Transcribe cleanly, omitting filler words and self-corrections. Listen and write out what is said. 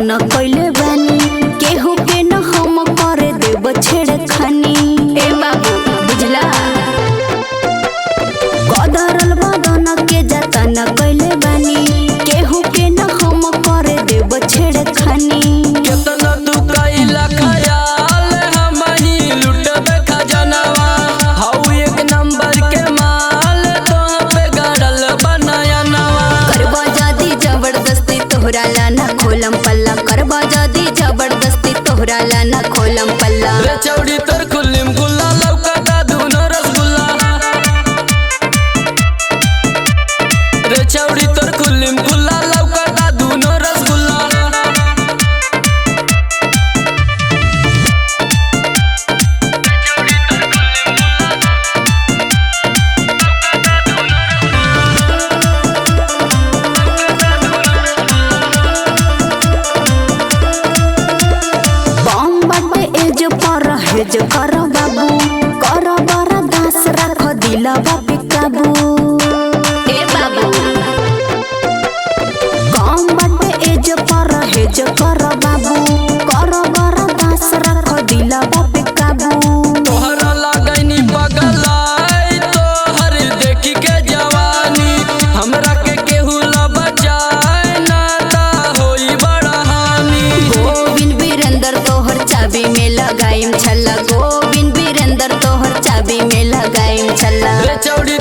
बदन कइले बानी केहू के न हम करे देब छेड़खानी। ए बाबू बुझला कदरल बदन के जतन कइले बानी केहू के न हम करे देब छेड़खानी। केतना तू कइला खयाल हमही लुटबे खजनवा हऊ एक नंबर के माल तो पे गड़ल बनाया नवा। करबा जदी जबरदस्ती तोहरा लाना खोलम पल्ला करबा जदी जबरदस्ती तोहरा लाना खोलम पल्ला। रे चौड़ी तोर खुल्लिम खुल्ला लौकता दुनो रसगुल्ला। रे चौड़ी तोर खुल्लिम खुल्ला लौकता दुनो रसगुल्ला। हेज कर बाबू कर बरा दास रख दिलवा पे काबू। ए बाबू कम बाटे एज पर हेज कर बाबू कर बरा दास रख दिलवा पे काबू। तोहरा लागैनी बगलाई तोहर देखी के जवानी हमरा के केहू ला बचाए ना ता होई बड़ा हानि। गोविंद वीरेंद्र तोहर चाबी में लगाइम छल्ला गोविंद वीरेंद्र तोहर चाबी में लगाइम छल्ला। रे चौड़ी